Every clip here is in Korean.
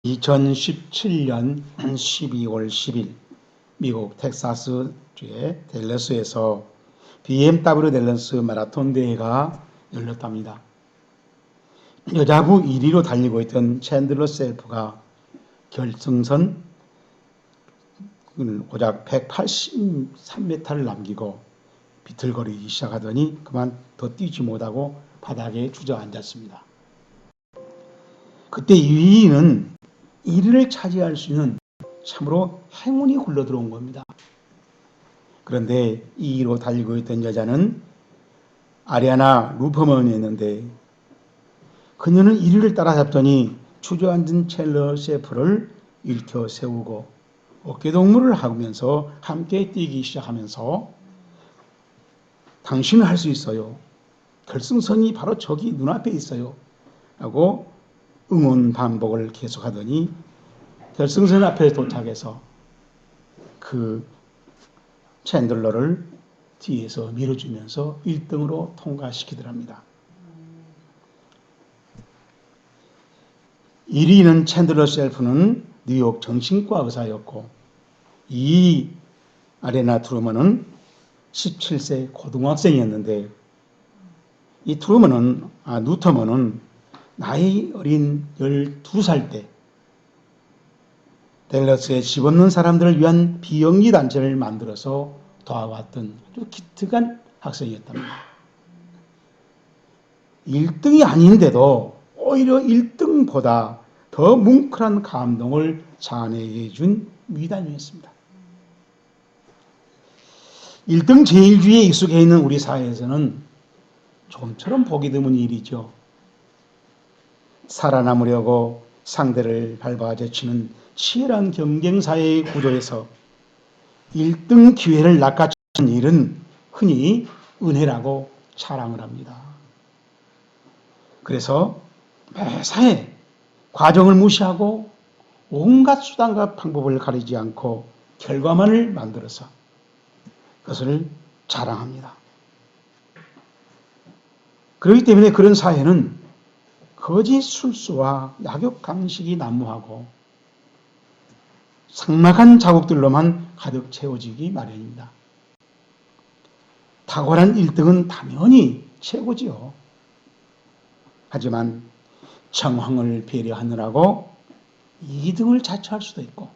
2017년 12월 10일 미국 텍사스주의 댈러스에서 BMW 댈러스 마라톤 대회가 열렸답니다. 여자부 1위로 달리고 있던 챈들러 셀프가 결승선 고작 183m를 남기고 비틀거리기 시작하더니 그만 더 뛰지 못하고 바닥에 주저앉았습니다. 그때 2위는 1위를 차지할 수 있는 참으로 행운이 굴러들어온 겁니다. 그런데 2위로 달리고 있던 여자는 아리아나 루퍼먼이었는데 그녀는 1위를 따라잡더니 주저앉은 첼러 셰프를 일으켜 세우고 어깨동무를 하면서 함께 뛰기 시작하면서 당신은 할 수 있어요. 결승선이 바로 저기 눈앞에 있어요. 하고 응원 반복을 계속하더니 결승선 앞에 도착해서 그 챈들러를 뒤에서 밀어주면서 1등으로 통과시키더랍니다. 1위는 챈들러 셀프는 뉴욕 정신과 의사였고 2위 아레나 트루먼은 17세 고등학생이었는데 이 누터먼은 나이 어린 12살 때 댈러스에 집 없는 사람들을 위한 비영리 단체를 만들어서 도와왔던 아주 기특한 학생이었답니다. 1등이 아닌데도 오히려 1등보다 더 뭉클한 감동을 자아내게 해준 위단이었습니다. 1등 제일주의에 익숙해 있는 우리 사회에서는 좀처럼 보기 드문 일이죠. 살아남으려고 상대를 밟아 제치는 치열한 경쟁사회의 구조에서 1등 기회를 낚아채는 일은 흔히 은혜라고 자랑을 합니다. 그래서 매사에 과정을 무시하고 온갖 수단과 방법을 가리지 않고 결과만을 만들어서 그것을 자랑합니다. 그렇기 때문에 그런 사회는 거짓 술수와 약욕 강식이 난무하고 삭막한 자국들로만 가득 채워지기 마련입니다. 탁월한 1등은 당연히 최고지요. 하지만 정황을 배려하느라고 2등을 자처할 수도 있고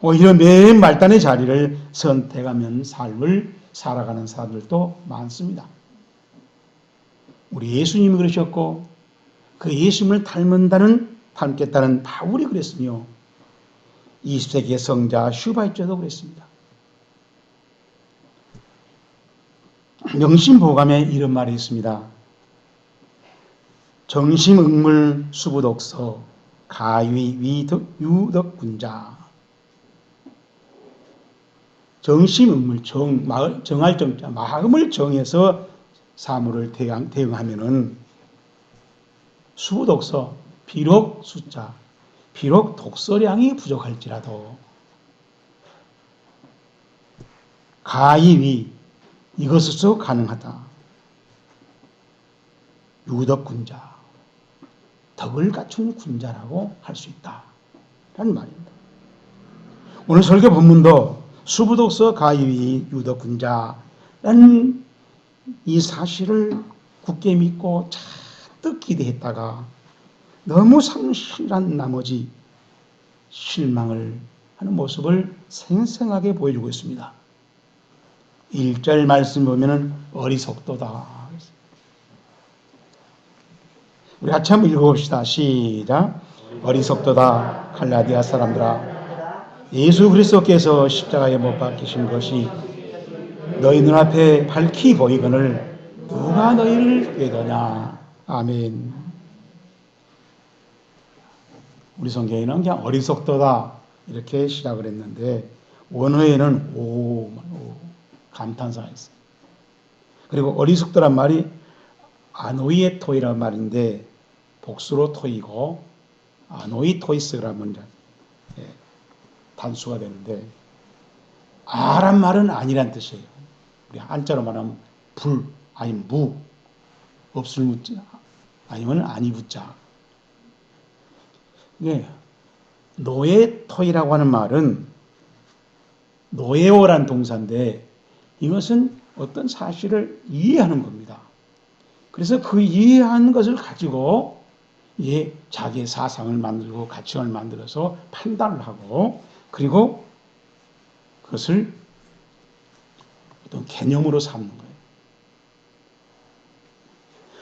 오히려 맨 말단의 자리를 선택하면 삶을 살아가는 사람들도 많습니다. 우리 예수님이 그러셨고 그 예수님을 닮겠다는 바울이 그랬으며 20세기의 성자 슈바이처도 그랬습니다. 명심보감에 이런 말이 있습니다. 정심응물 수부독서 가위 유덕군자. 정심응물 정할 정자 마음을 정해서 사물을 대응하면은 수부독서 비록 숫자 비록 독서량이 부족할지라도 가이위 이것으로 가능하다. 유덕군자 덕을 갖춘 군자라고 할 수 있다. 라는 말입니다. 오늘 설교 본문도 수부독서 가이위 유덕군자라는 이 사실을 굳게 믿고 잔뜩 기대했다가 너무 상실한 나머지 실망을 하는 모습을 생생하게 보여주고 있습니다. 1절 말씀 보면은 어리석도다. 우리 같이 한번 읽어봅시다. 시작. 어리석도다 갈라디아 사람들아 예수 그리스도께서 십자가에 못 박히신 것이 너희 눈앞에 밝히 보이거늘 누가 너희를 꾀더냐. 아멘. 우리 성경에는 그냥 어리석도다 이렇게 시작을 했는데 원어에는 오 감탄사가 있어요. 그리고 어리석도란 말이 아노이에토이란 말인데 복수로 토이고 아노이토이스라는 단수가 되는데 아란 말은 아니란 뜻이에요. 우리 한자로 말하면 불 아니 무 없을 무자 아니면 아니 부자. 예, 노예토이라고 하는 말은 노예오란 동사인데 이것은 어떤 사실을 이해하는 겁니다. 그래서 그 이해한 것을 가지고 자기의 사상을 만들고 가치관을 만들어서 판단을 하고 그리고 그것을 어떤 개념으로 삼는 거예요.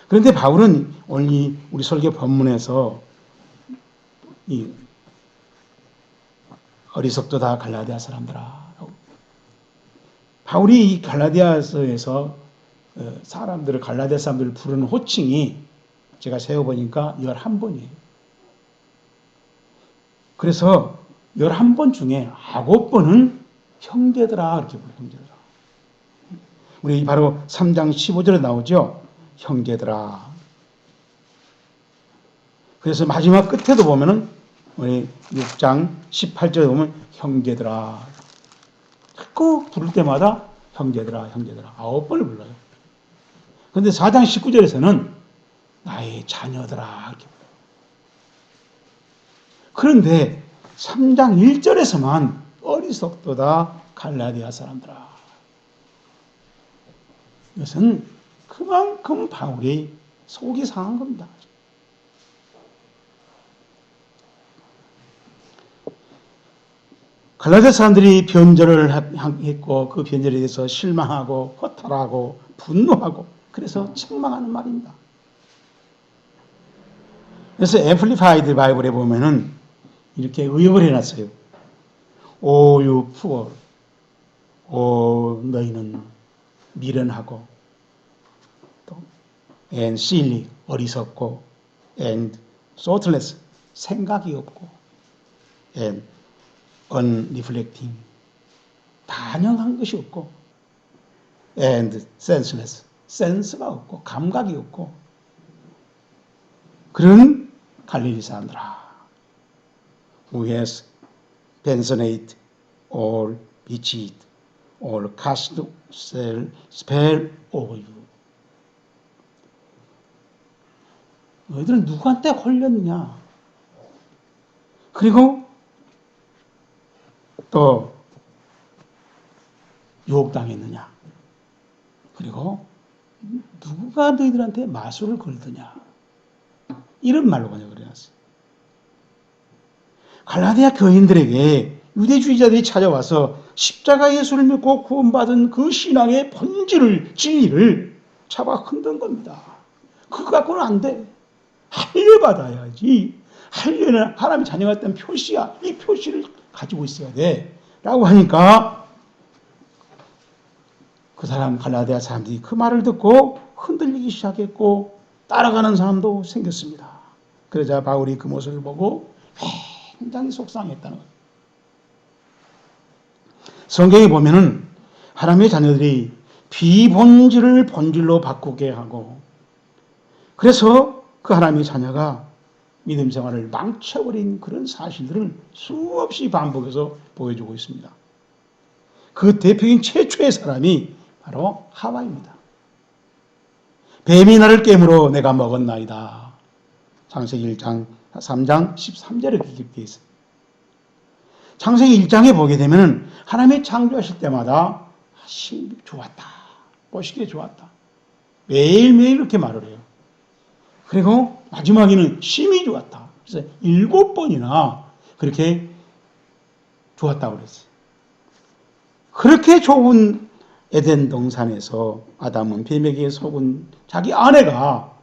그런데 바울은 오늘 우리 설교 본문에서 이 어리석도다 갈라디아 사람들아. 바울이 이 갈라디아서에서 갈라디아 사람들을 부르는 호칭이 제가 세어보니까 11번이에요. 그래서 11번 중에 9번은 형제들아 이렇게 불러요. 형제들아. 우리 바로 3장 15절에 나오죠. 형제들아. 그래서 마지막 끝에도 보면은 우리 6장 18절에 보면 형제들아. 자꾸 부를 때마다 형제들아, 형제들아. 9번을 불러요. 그런데 4장 19절에서는 나의 자녀들아. 이렇게 불러요. 그런데 3장 1절에서만 어리석도다 갈라디아 사람들아. 이것은 그만큼 바울이 속이 상한 겁니다. 갈라디아 사람들이 변절을 했고 그 변절에 대해서 실망하고 허탈하고 분노하고 그래서 책망하는 말입니다. 그래서 앰플리파이드 바이블에 보면은 이렇게 의역을 해놨어요. O you poor, 너희는 미련하고 또 and silly, 어리석고 and thoughtless, 생각이 없고 and unreflecting, 반영한 것이 없고 and senseless, 센스가 없고 감각이 없고 그런 갈릴리 사람들아. Who has pensionate or bewitched or cast spell over you. 너희들은 누구한테 홀렸느냐? 그리고 또 유혹당했느냐? 그리고 누가 너희들한테 마술을 걸더냐? 이런 말로 번역을 해놨어요. 갈라디아 교인들에게 유대주의자들이 찾아와서 십자가 예수를 믿고 구원받은 그 신앙의 본질을, 진리를 잡아 흔든 겁니다. 그거 갖고는 안 돼. 할례받아야지. 할례는 하나님의 자녀가 됐다는 표시야. 이 표시를 가지고 있어야 돼. 라고 하니까 그 사람 갈라디아 사람들이 그 말을 듣고 흔들리기 시작했고 따라가는 사람도 생겼습니다. 그러자 바울이 그 모습을 보고 굉장히 속상했다는 거예요. 성경에 보면은 하나님의 자녀들이 비본질을 본질로 바꾸게 하고 그래서 그 하나님의 자녀가 믿음 생활을 망쳐버린 그런 사실들을 수없이 반복해서 보여주고 있습니다. 그 대표적인 최초의 사람이 바로 하와입니다. 뱀이 나를 깨물어 내가 먹었나이다. 창세기 1장 3장 13절에 기록되어 있습니다. 창세기 1장에 보게 되면 하나님이 창조하실 때마다 좋았다. 보시기에 좋았다. 매일매일 이렇게 말을 해요. 그리고 마지막에는 심히 좋았다. 그래서 7번이나 그렇게 좋았다고 그랬어요. 그렇게 좋은 에덴 동산에서 아담은 뱀에게 속은 자기 아내가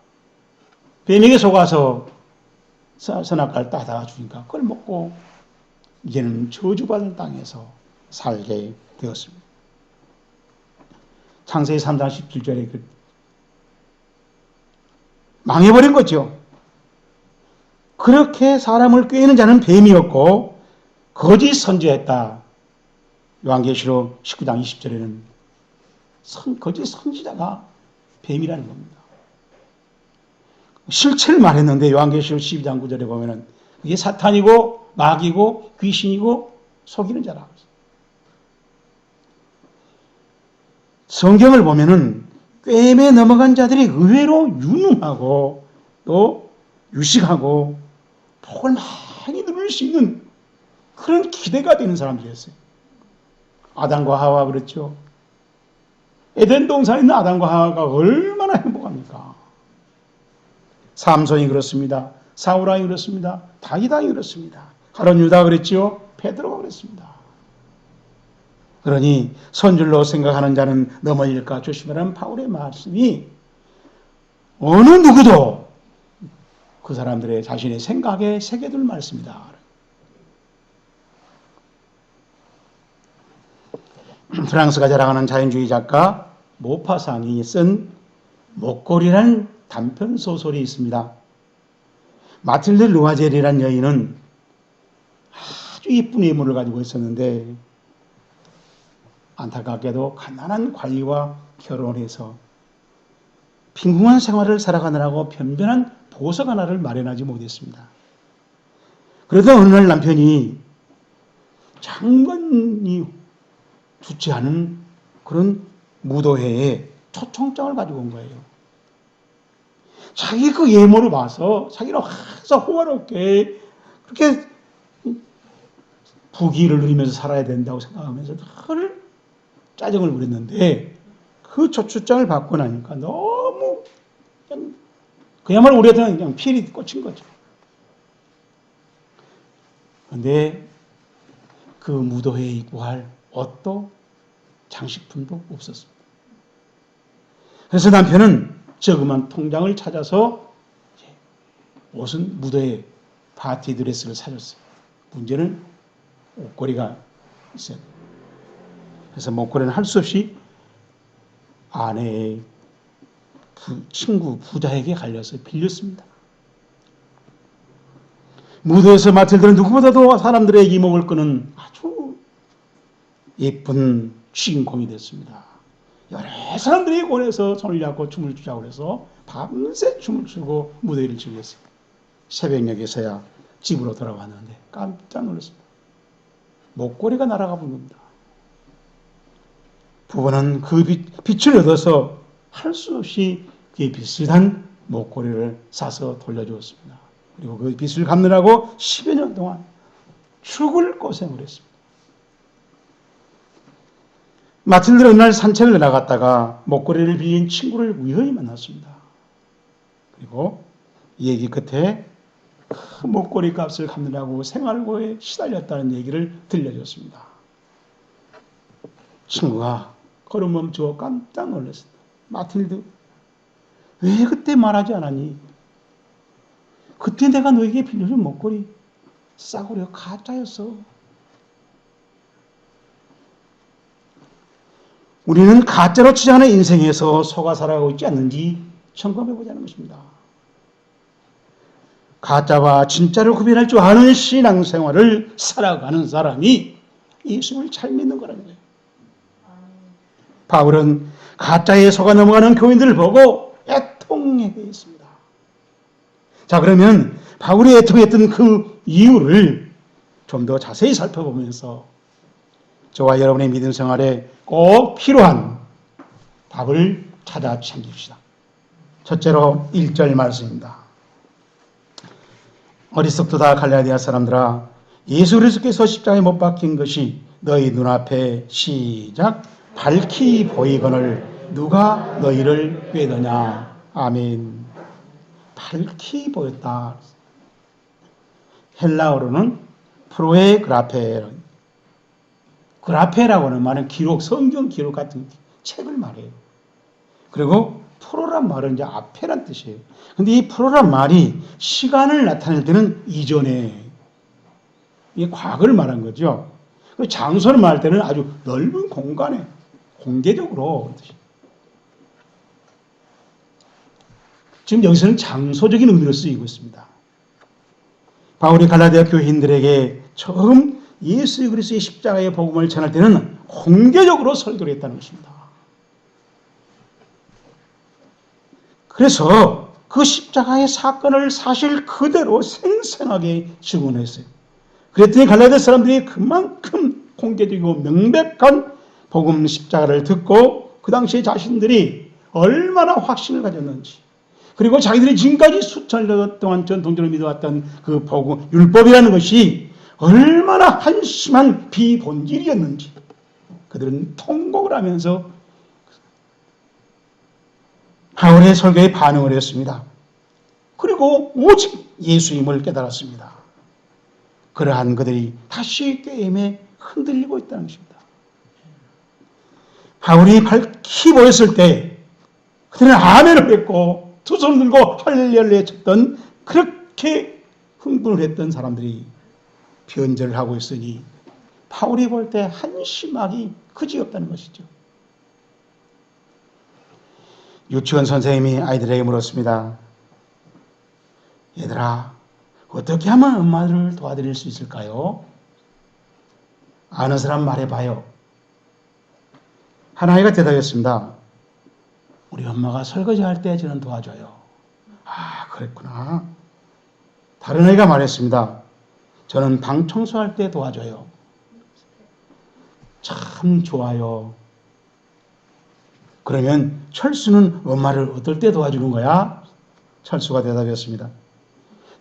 뱀에게 속아서 선악과를 따다가 주니까 그걸 먹고 이제는 저주받은 땅에서 살게 되었습니다. 창세기 3장 17절에 망해버린 거죠. 그렇게 사람을 꾀는 자는 뱀이었고 거짓 선지했다. 요한계시록 19장 20절에는 거짓 선지자가 뱀이라는 겁니다. 실체를 말했는데 요한계시록 12장 9절에 보면은 이게 사탄이고 마귀고 귀신이고 속이는 자라고 했어요. 성경을 보면은 꿰매 넘어간 자들이 의외로 유능하고 또 유식하고 복을 많이 누릴 수 있는 그런 기대가 되는 사람들이었어요. 아담과 하와 그렇죠. 에덴 동산에 있는 아담과 하와가 얼마나 행복합니까? 삼손이 그렇습니다. 사울 왕이 그렇습니다. 다윗 왕이 그렇습니다. 가룟 유다 그랬지요. 베드로가 그랬습니다. 그러니 선줄로 생각하는 자는 넘어질까 조심하라는 바울의 말씀이 어느 누구도 그 사람들의 자신의 생각에 새겨둘 말씀이다. 프랑스가 자랑하는 자연주의 작가 모파상이 쓴 목걸이라는 단편 소설이 있습니다. 마틸드 루아젤이라는 여인은 아주 이쁜 외모를 가지고 있었는데 안타깝게도 가난한 관리와 결혼해서 빈궁한 생활을 살아가느라고 변변한 보석 하나를 마련하지 못했습니다. 그러다 어느 날 남편이 장관이 주최하는 그런 무도회에 초청장을 가지고 온 거예요. 자기 그 예모를 봐서 자기는 항상 호화롭게 그렇게 부귀를 누리면서 살아야 된다고 생각하면서 늘 짜증을 부렸는데 그 초청장을 받고 나니까 너무 그야말로 우리한테는 그냥 필이 꽂힌 거죠. 그런데 그 무도회에 입고 할 옷도 장식품도 없었습니다. 그래서 남편은 저그만 통장을 찾아서 옷은 무도회 파티 드레스를 사줬어요. 문제는 옷걸이가 있어요. 그래서 목걸이는 할 수 없이 아내의 친구 부자에게 갈려서 빌렸습니다. 무도에서 마틸드는 누구보다도 사람들의 이목을 끄는 아주 예쁜 주인공이 됐습니다. 여러 사람들이 권해서 손을 잡고 춤을 추자고 해서 밤새 춤을 추고 무대를 즐겼어요. 새벽녘에서야 집으로 돌아왔는데 깜짝 놀랐습니다. 목걸이가 날아가 본 겁니다. 부부는 그 빛을 얻어서 할 수 없이 그 비슷한 목걸이를 사서 돌려주었습니다. 그리고 그 빚을 갚느라고 10여 년 동안 죽을 고생을 했습니다. 마틸드는 어느 날 산책을 나갔다가 목걸이를 빌린 친구를 우연히 만났습니다. 그리고 얘기 끝에 그 목걸이 값을 갚느라고 생활고에 시달렸다는 얘기를 들려줬습니다. 친구가 걸음 멈추어 깜짝 놀랐습니다. 마틸드, 왜 그때 말하지 않았니? 그때 내가 너에게 빌려준 목걸이 싸구려 가짜였어. 우리는 가짜로 치장하는 인생에서 속아 살아가고 있지 않는지 점검해보자는 것입니다. 가짜와 진짜를 구별할 줄 아는 신앙생활을 살아가는 사람이 예수를 잘 믿는 거라는 거예요. 바울은 가짜에 속아 넘어가는 교인들을 보고 애통하게 했습니다. 자, 그러면 바울이 애통했던 그 이유를 좀 더 자세히 살펴보면서 저와 여러분의 믿음 생활에 꼭 필요한 답을 찾아 챙깁시다. 첫째로 1절 말씀입니다. 어리석도다 갈라디아 사람들아, 예수 그리스도께서 십자가에 못 박힌 것이 너희 눈앞에 시작 밝히 보이거늘 누가 너희를 꾀더냐. 아멘. 밝히 보였다. 헬라어로는 프로에그라페, 그라페라고 하는 말은 기록, 성경 기록 같은 책을 말해요. 그리고 프로란 말은 이제 앞에란 뜻이에요. 근데 이 프로란 말이 시간을 나타낼 때는 이전에, 이게 과거를 말한 거죠. 장소를 말할 때는 아주 넓은 공간에, 공개적으로. 지금 여기서는 장소적인 의미로 쓰이고 있습니다. 바울이 갈라디아 교인들에게 처음 예수 그리스도의 십자가의 복음을 전할 때는 공개적으로 설교를 했다는 것입니다. 그래서 그 십자가의 사건을 사실 그대로 생생하게 증언했어요. 그랬더니 갈라디아 사람들이 그만큼 공개적이고 명백한 복음 십자가를 듣고 그 당시에 자신들이 얼마나 확신을 가졌는지, 그리고 자기들이 지금까지 수천 년 동안 전통적으로 믿어왔던 그 복음, 율법이라는 것이 얼마나 한심한 비본질이었는지 그들은 통곡을 하면서 바울의 설교에 반응을 했습니다. 그리고 오직 예수임을 깨달았습니다. 그러한 그들이 다시 게임에 흔들리고 있다는 것입니다. 바울이 밝히 보였을 때 그들은 아멘을 했고 두 손을 들고 할렐루야 쳤던, 그렇게 흥분을 했던 사람들이 변절을 하고 있으니 바울이 볼 때 한심하기 그지없다는 것이죠. 유치원 선생님이 아이들에게 물었습니다. 얘들아, 어떻게 하면 엄마를 도와드릴 수 있을까요? 아는 사람 말해봐요. 한 아이가 대답했습니다. 우리 엄마가 설거지할 때 저는 도와줘요. 아, 그랬구나. 다른 아이가 말했습니다. 저는 방 청소할 때 도와줘요. 참 좋아요. 그러면 철수는 엄마를 어떨 때 도와주는 거야? 철수가 대답했습니다.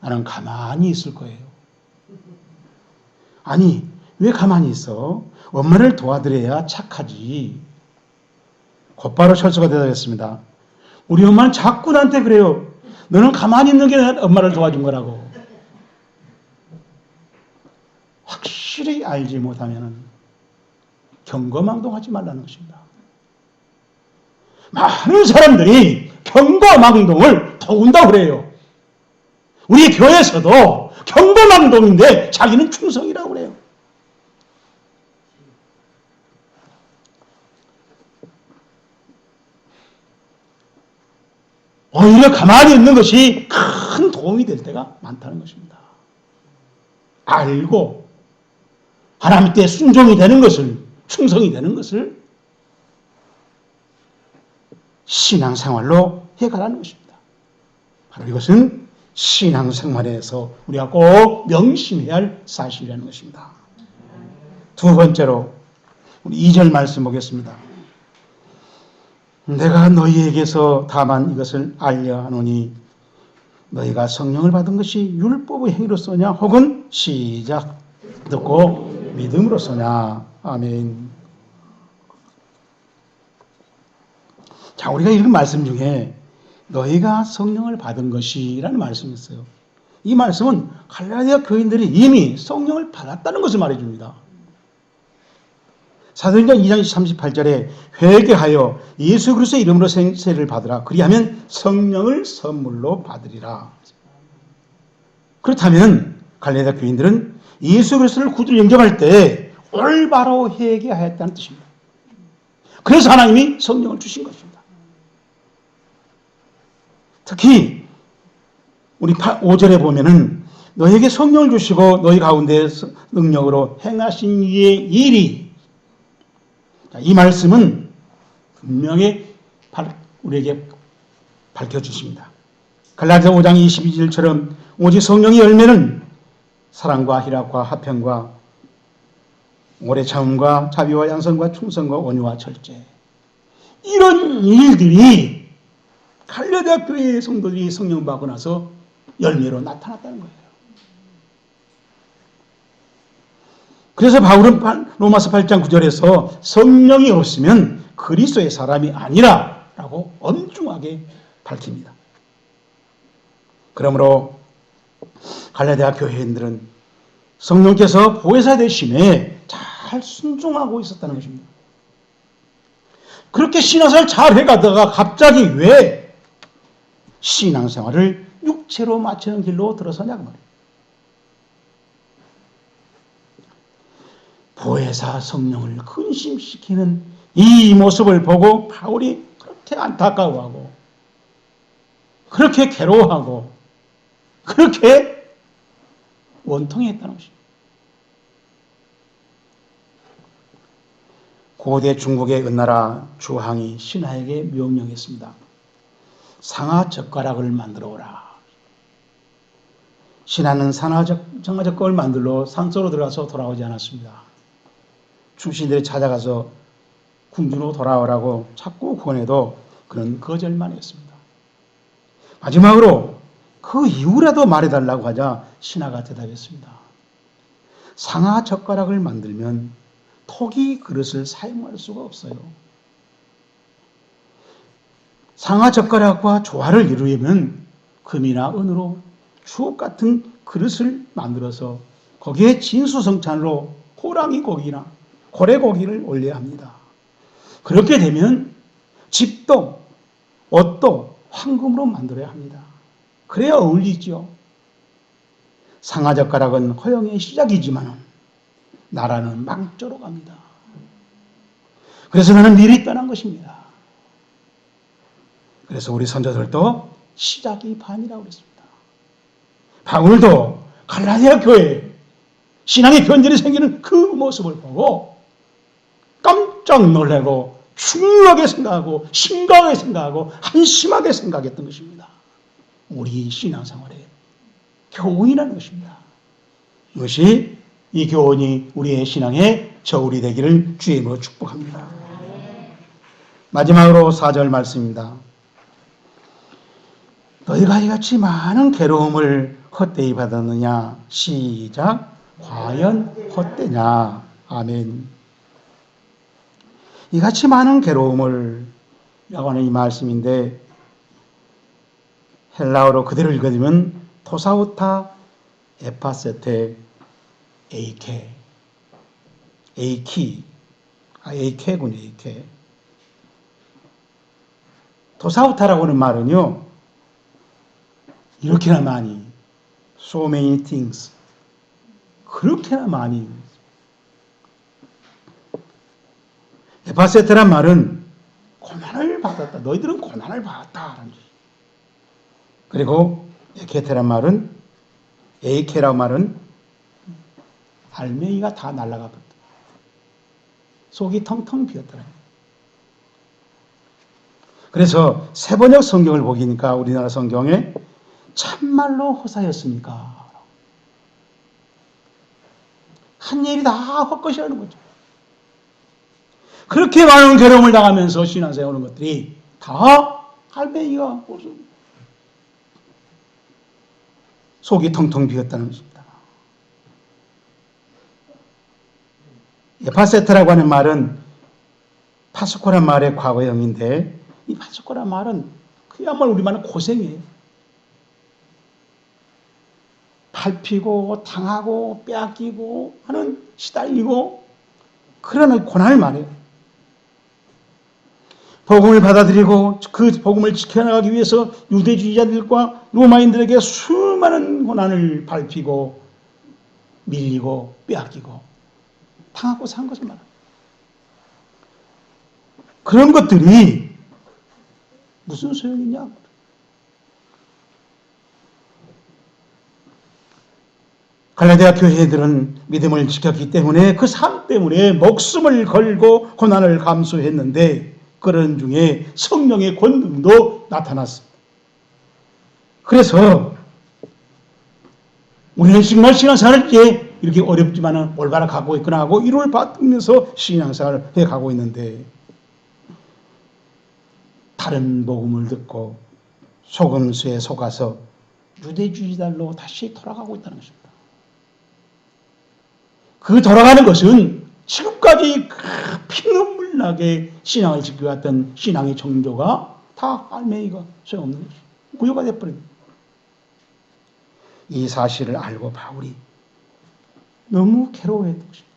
나는 가만히 있을 거예요. 아니, 왜 가만히 있어? 엄마를 도와드려야 착하지. 곧바로 철수가 대답했습니다. 우리 엄마는 자꾸 나한테 그래요. 너는 가만히 있는 게 엄마를 도와준 거라고. 확실히 알지 못하면 경거망동하지 말라는 것입니다. 많은 사람들이 경거망동을 도운다고 그래요. 우리 교회에서도 경거망동인데 자기는 충성이라고 그래요. 오히려 가만히 있는 것이 큰 도움이 될 때가 많다는 것입니다. 알고 하나님께 순종이 되는 것을, 충성이 되는 것을 신앙생활로 해가라는 것입니다. 바로 이것은 신앙생활에서 우리가 꼭 명심해야 할 사실이라는 것입니다. 두 번째로 우리 2절 말씀 보겠습니다. 내가 너희에게서 다만 이것을 알려 하노니 너희가 성령을 받은 것이 율법의 행위로서냐 혹은 시작 듣고 믿음으로서냐. 아멘. 자, 우리가 읽은 말씀 중에 너희가 성령을 받은 것이라는 말씀이 있어요. 이 말씀은 갈라디아 교인들이 이미 성령을 받았다는 것을 말해줍니다. 사도행전 2장 38절에 회개하여 예수 그리스도의 이름으로 세례를 받으라. 그리하면 성령을 선물로 받으리라. 그렇다면 갈라디아 교인들은 예수 그리스도를 구주로 영접할 때 올바로 회개하였다는 뜻입니다. 그래서 하나님이 성령을 주신 것입니다. 특히 우리 5절에 보면은 너에게 성령을 주시고 너희 가운데 능력으로 행하신 이의 일이, 이 말씀은 분명히 우리에게 밝혀주십니다. 갈라디아 5장 22절처럼 오직 성령의 열매는 사랑과 희락과 화평과 오래 참음과 자비와 양선과 충성과 온유와 절제, 이런 일들이 갈라디아 교회의 성도들이 성령 받고 나서 열매로 나타났다는 거예요. 그래서 바울은 로마서 8장 9절에서 성령이 없으면 그리스도의 사람이 아니라 라고 엄중하게 밝힙니다. 그러므로 갈라디아 교회인들은 성령께서 보혜사 되심에 잘 순종하고 있었다는 것입니다. 그렇게 신앙생활을 잘 해가다가 갑자기 왜 신앙생활을 육체로 마치는 길로 들어서냐고 말이에요. 보혜사 성령을 근심시키는 이 모습을 보고 바울이 그렇게 안타까워하고 그렇게 괴로워하고 그렇게 원통했다는 것입니다. 고대 중국의 은나라 주왕이 신하에게 명령했습니다. 상하 젓가락을 만들어 오라. 신하는 상하 젓가락을 만들러 산속으로 들어가서 돌아오지 않았습니다. 충신들이 찾아가서 궁중으로 돌아오라고 자꾸 권해도 그는 거절만 했습니다. 마지막으로 그 이유라도 말해달라고 하자 신하가 대답했습니다. 상하 젓가락을 만들면 토기 그릇을 사용할 수가 없어요. 상하 젓가락과 조화를 이루려면 금이나 은으로 주옥 같은 그릇을 만들어서 거기에 진수성찬으로 호랑이 고기나 고래고기를 올려야 합니다. 그렇게 되면 집도 옷도 황금으로 만들어야 합니다. 그래야 어울리죠. 상하젓가락은 허영의 시작이지만 나라는 망조로 갑니다. 그래서 나는 미리 떠난 것입니다. 그래서 우리 선조들도 시작이 반이라고 그랬습니다. 바울도 갈라디아 교회에 신앙의 변절이 생기는 그 모습을 보고 깜짝 놀라고 중요하게 생각하고 심각하게 생각하고 한심하게 생각했던 것입니다. 우리 신앙생활의 교훈이라는 것입니다. 이것이 이 교훈이 우리의 신앙의 저울이 되기를 주의 이름으로 축복합니다. 마지막으로 4절 말씀입니다. 너희가 이같이 많은 괴로움을 헛되이 받았느냐? 시작. 과연 헛되냐? 아멘. 이같이 많은 괴로움을 라고 하는 이 말씀인데 헬라어로 그대로 읽어지면 토사우타 에파세테 에이케 에이케군요. 에이케. 토사우타라고 하는 말은요, 이렇게나 많이, so many things, 그렇게나 많이. 에파세테란 말은 고난을 받았다. 너희들은 고난을 받았다. 그리고 에케테란 말은, 에이케라는 말은 알맹이가 다 날아가거든. 속이 텅텅 비었더라. 그래서 세번역 성경을 보니까 우리나라 성경에 참말로 허사였습니까? 한 일이 다 헛것이라는 거죠. 그렇게 많은 괴로움을 당하면서 신앙생활 하는 것들이 다 알맹이가 없습니다. 속이 텅텅 비었다는 것입니다. 에파세트라고 하는 말은 파스코란 말의 과거형인데 이 파스코란 말은 그야말로 우리말은 고생이에요. 밟히고 당하고 빼앗기고 하는 시달리고 그러는 고난을 말해요. 복음을 받아들이고 그 복음을 지켜나가기 위해서 유대주의자들과 로마인들에게 수많은 고난을 밟히고 밀리고 빼앗기고 당하고 산 것을 말합니다. 그런 것들이 무슨 소용이냐? 갈라디아 교회들은 믿음을 지켰기 때문에 그 삶 때문에 목숨을 걸고 고난을 감수했는데 그런 중에 성령의 권능도 나타났습니다. 그래서 우리는 정말 신앙생활을 이렇게 어렵지만 올바로 가고 있거나 하고 이를 받으면서 신앙생활을 해가고 있는데 다른 복음을 듣고 속음수에 속아서 유대주의자로 다시 돌아가고 있다는 것입니다. 그 돌아가는 것은 지금까지 피눈물 나게 신앙을 지켜왔던 신앙의 정조가 다 알맹이가 소용없는 것이죠. 무효가 되어버립니다. 이 사실을 알고 바울이 너무 괴로워했던 것입니다.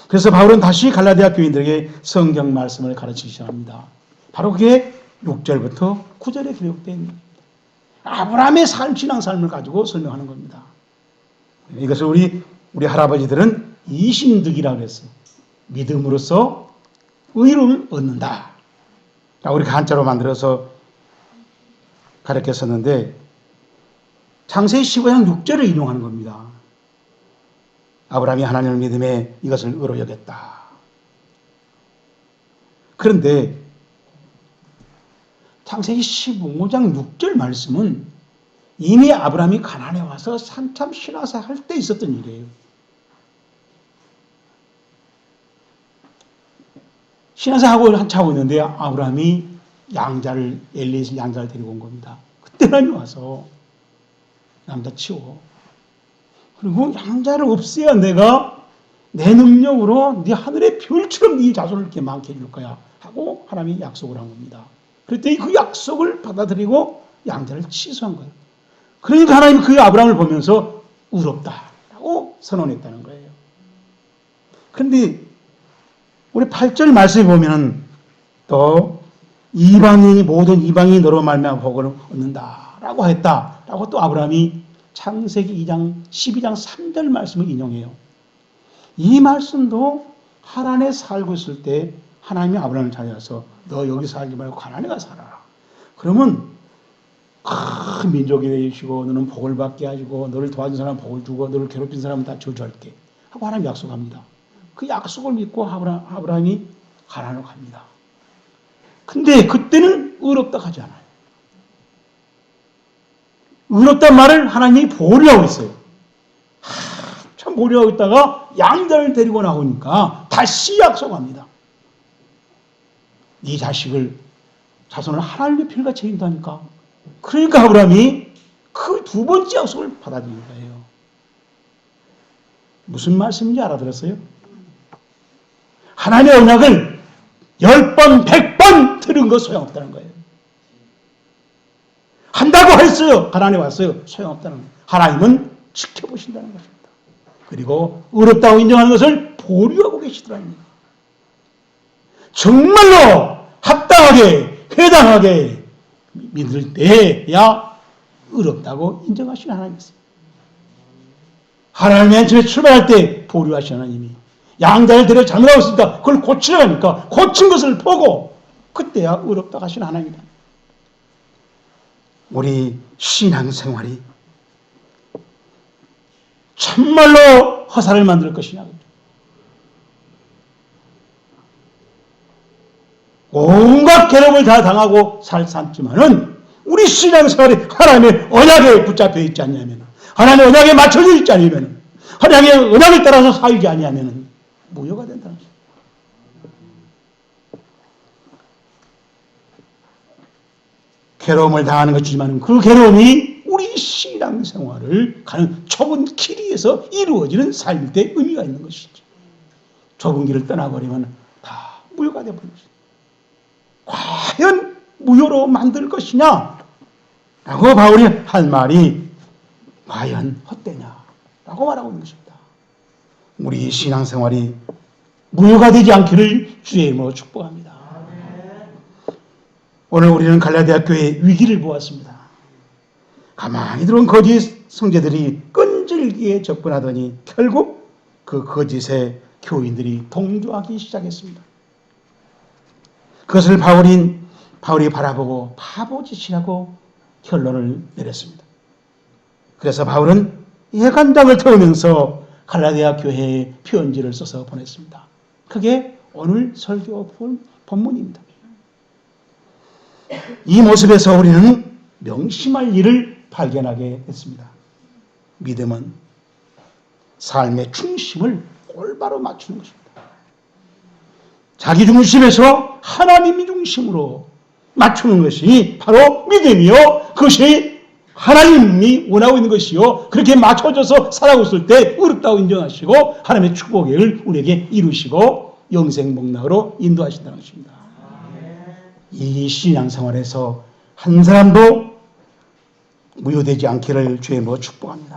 그래서 바울은 다시 갈라디아 교인들에게 성경 말씀을 가르치기 시작합니다. 바로 그게 6절부터 9절에 기록되어 있는 겁니다. 아브라함의 신앙 삶을 가지고 설명하는 겁니다. 이것을 우리 할아버지들은 이신득이라고 했어요. 믿음으로써 의를 얻는다. 라고 이렇게 한자로 만들어서 가르쳤었는데 창세기 15장 6절을 인용하는 겁니다. 아브라함이 하나님을 믿음에 이것을 의로 여겼다. 그런데 창세기 15장 6절 말씀은 이미 아브라함이 가나안에 와서 한참 신앙사 할 때 있었던 일이에요. 신앙사 하고 한참 하고 있는데 아브라함이 엘리에서 양자를 데리고 온 겁니다. 그때 하나님이 와서 양자 치워. 그리고 양자를 없애야 내가 내 능력으로 네 하늘의 별처럼 네 자손을 이렇게 많게 해줄 거야 하고 하나님이 약속을 한 겁니다. 그랬더니 그 약속을 받아들이고 양자를 취소한 거예요. 그러니까 하나님이 그 아브라함을 보면서 의롭다라고 선언했다는 거예요. 그런데 우리 8절 말씀에 보면은 또 이방인이 모든 이방인이 너로 말미암아 복을 얻는다라고 했다라고 또 아브라함이 창세기 2장 12장 3절 말씀을 인용해요. 이 말씀도 하란에 살고 있을 때 하나님이 아브라함을 찾아서 너 여기 살지 말고 가나안에 가 살아라. 그러면 큰 민족이 되시고 너는 복을 받게 하시고 너를 도와준 사람은 복을 주고 너를 괴롭힌 사람은 다 저주할게 하고 하나님 약속합니다. 그 약속을 믿고 아브라함이 가나안으로 갑니다. 근데 그때는 의롭다 하지 않아요. 의롭단 말을 하나님이 보류하고 있어요. 참 보류하고 있다가 양자를 데리고 나오니까 다시 약속합니다. 이 자손을 하나님의 필과 책임다니까. 그러니까 아브라함이 그 두 번째 약속을 받아들인 거예요. 무슨 말씀인지 알아들었어요? 하나님의 언약을 10번, 100번 들은 거 소용없다는 거예요. 한다고 했어요. 가나안에 왔어요. 소용없다는 거예요. 하나님은 지켜보신다는 것입니다. 그리고 의롭다고 인정하는 것을 보류하고 계시더라는 거예요. 정말로 합당하게, 회당하게 믿을 때야 의롭다고 인정하시는 하나님이세요. 하나님 맨 처음에 출발할 때 보류하신 하나님이 양자를 데려 잘못하고 있으니까 그걸 고치려 하니까 고친 것을 보고 그때야 의롭다고 하시는 하나님이다. 우리 신앙생활이 참말로 허사를 만들 것이냐. 온갖 괴롭을 다 당하고 살았지만은 우리 신앙생활이 하나님의 언약에 붙잡혀 있지 않냐면, 하나님의 언약에 맞춰져 있지 않으면, 하나님의 언약을 따라서 살지 않냐면 무효가 된다는 것입니다. 괴로움을 당하는 것이지만 그 괴로움이 우리 신앙생활을 가는 좁은 길 위에서 이루어지는 삶일 때 의미가 있는 것이죠. 좁은 길을 떠나버리면 다 무효가 되어버린 것입니다. 과연 무효로 만들 것이냐? 라고 바울이 할 말이 과연 헛되냐? 라고 말하고 있는 것입니다. 우리 신앙생활이 무효가 되지 않기를 주의 이름으로 축복합니다. 오늘 우리는 갈라디아 교회의 위기를 보았습니다. 가만히 들어온 거짓 성제들이 끈질기게 접근하더니 결국 그 거짓의 교인들이 동조하기 시작했습니다. 그것을 바울이 바라보고 바보짓이라고 결론을 내렸습니다. 그래서 바울은 예간장을 태우면서 갈라디아 교회에 편지를 써서 보냈습니다. 그게 오늘 설교 본문입니다. 이 모습에서 우리는 명심할 일을 발견하게 됐습니다. 믿음은 삶의 중심을 올바로 맞추는 것입니다. 자기 중심에서 하나님 중심으로 맞추는 것이 바로 믿음이요. 그것이 하나님이 원하고 있는 것이요. 그렇게 맞춰져서 살아가고 있을 때 의롭다고 인정하시고 하나님의 축복을 우리에게 이루시고 영생복락으로 인도하신다는 것입니다. 이 신앙생활에서 한 사람도 무효되지 않기를 주의 이름으로 축복합니다.